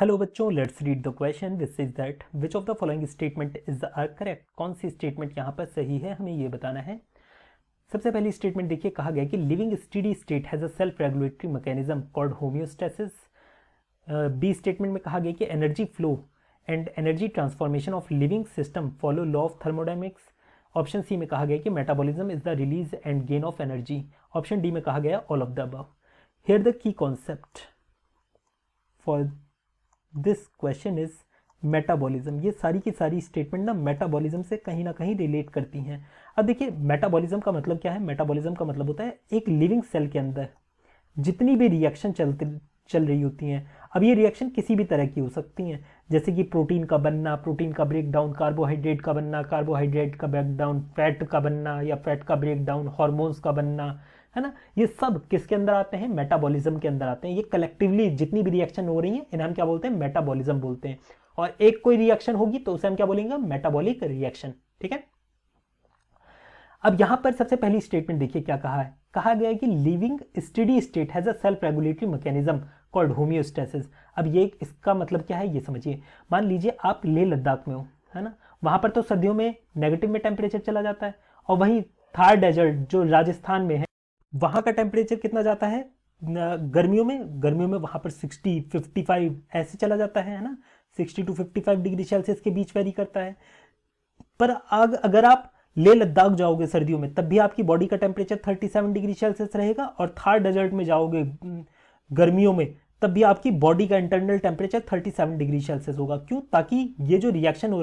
Hello बच्चों, let's read the question which is that which of the following statement is correct. कौन सी statement यहाँ पर सही है, हमें ये बताना है। सबसे पहली स्टेटमेंट देखिए, कहा गया कि living steady state has a self regulatory mechanism called homeostasis. B statement में कहा गया कि energy flow and energy transformation of living system follow law of thermodynamics. Option C में कहा गया कि metabolism is the release and gain of energy. Option D में कहा गया all of the above. Here the key concept for this question is metabolism. ये सारी की सारी स्टेटमेंट ना मेटाबॉलिज्म से कहीं ना कहीं रिलेट करती हैं। अब देखिए, मेटाबॉलिज्म का मतलब क्या है। मेटाबॉलिज्म का मतलब होता है एक लिविंग सेल के अंदर जितनी भी रिएक्शन चल रही होती हैं। अब ये रिएक्शन किसी भी तरह की हो सकती हैं, जैसे कि प्रोटीन का बनना, प्रोटीन का ब्रेक डाउन, कार्बोहाइड्रेट का बनना, कार्बोहाइड्रेट का ब्रेक डाउन, फैट का बनना या फैट का ब्रेक डाउन, हॉर्मोन्स का बनना, है ना। ये सब किसके अंदर आते हैं, मेटाबॉलिज्म के अंदर आते हैं। ये कलेक्टिवली जितनी भी रिएक्शन हो रही हैं इन्हें हम क्या बोलते हैं, मेटाबॉलिज्म बोलते हैं। और एक कोई रिएक्शन होगी तो उसे हम क्या बोलेंगे, मेटाबॉलिक रिएक्शन। ठीक है। अब यहां पर सबसे पहली स्टेटमेंट देखिए क्या कहा है। कहा गया है कि living steady state has a self regulatory mechanism called homeostasis. अब ये इसका मतलब क्या है ये समझिए। मान लीजिए आप लेह लद्दाख में हो, है ना। वहां पर तो सर्दियों में नेगेटिव में टेम्परेचर चला जाता है, और वहीं थार डेजर्ट जो राजस्थान में है वहां का टेम्परेचर कितना जाता है गर्मियों में वहां पर 60 55 ऐसे चला जाता है ना। 60 to 55 डिग्री सेल्सियस के बीच वेरी करता है। पर अगर आप लेह लद्दाख जाओगे सर्दियों में, तब भी आपकी बॉडी का टेम्परेचर 37 डिग्री सेल्सियस रहेगा। और थार डेजर्ट में जाओगे गर्मियों में, तब भी आपकी बॉडी का इंटरनल टेम्परेचर 37 डिग्री सेल्सियस होगा। क्यों? ताकि ये जो रिएक्शन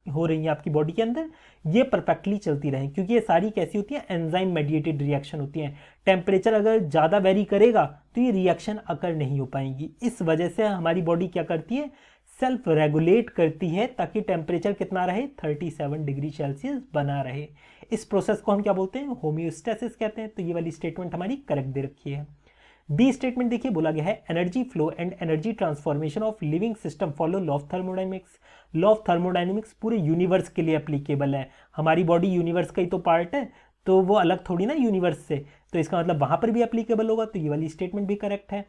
हो रही है आपकी बॉडी के अंदर, ये परफेक्टली चलती रहे। क्योंकि ये सारी कैसी होती है, एंजाइम मेडिएटेड रिएक्शन होती है। टेम्परेचर अगर ज़्यादा वेरी करेगा तो ये रिएक्शन अकर नहीं हो पाएंगी। इस वजह से हमारी बॉडी क्या करती है, सेल्फ रेगुलेट करती है, ताकि टेम्परेचर कितना रहे, 37 डिग्री सेल्सियस बना रहे। इस प्रोसेस को हम क्या बोलते हैं, होम्योस्टेसिस कहते हैं। तो ये वाली स्टेटमेंट हमारी करेक्ट दे रखी है। बी स्टेटमेंट देखिए, बोला गया है energy flow and energy transformation of living system follow law of thermodynamics. Law of thermodynamics पूरे यूनिवर्स के लिए एप्लीकेबल है। हमारी बॉडी यूनिवर्स का ही तो पार्ट है, तो वो अलग थोड़ी ना यूनिवर्स से, तो इसका मतलब वहां पर भी एप्लीकेबल होगा। तो ये वाली स्टेटमेंट भी करेक्ट है।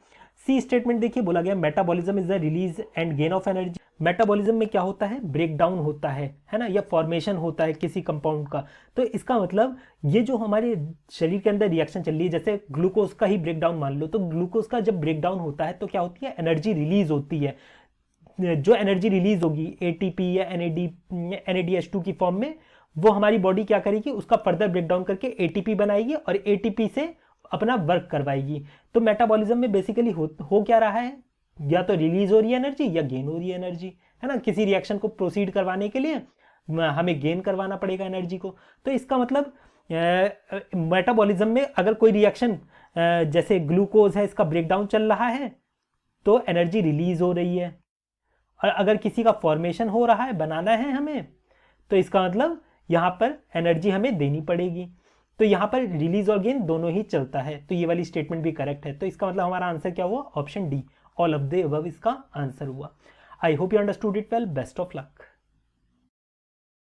सी स्टेटमेंट देखिए, बोला गया metabolism is the release and gain of energy. Metabolism में क्या होता है, ब्रेक डाउन होता है ना, या फॉर्मेशन होता है किसी कंपाउंड का। तो इसका मतलब ये जो हमारे शरीर के अंदर रिएक्शन चल रही है, जैसे ग्लूकोज का ही ब्रेक डाउन मान लो, तो ग्लूकोज का जब ब्रेक डाउन होता है तो क्या होती है, एनर्जी रिलीज होती है। जो एनर्जी रिलीज होगी एटीपी या NADH2 की फॉर्म में, वो हमारी बॉडी क्या करेगी, उसका फर्दर ब्रेक डाउन करके एटीपी बनाएगी और एटीपी से अपना वर्क करवाएगी। तो मेटाबॉलिज्म में बेसिकली हो क्या रहा है, या तो रिलीज हो रही है एनर्जी या गेन हो रही है एनर्जी, है ना। किसी रिएक्शन को प्रोसीड करवाने के लिए हमें गेन करवाना पड़ेगा एनर्जी को। तो इसका मतलब मेटाबॉलिज्म में अगर कोई रिएक्शन जैसे ग्लूकोज है, इसका ब्रेकडाउन चल रहा है तो एनर्जी रिलीज हो रही है। और अगर किसी का फॉर्मेशन हो रहा है, बनाना है हमें, तो इसका मतलब यहां पर एनर्जी हमें देनी पड़ेगी। तो यहां पर रिलीज और गेन दोनों ही चलता है। तो ये वाली स्टेटमेंट भी करेक्ट है। तो इसका मतलब हमारा आंसर क्या हुआ, option D, all of the above इसका आंसर हुआ। I hope you understood it well. Best of luck.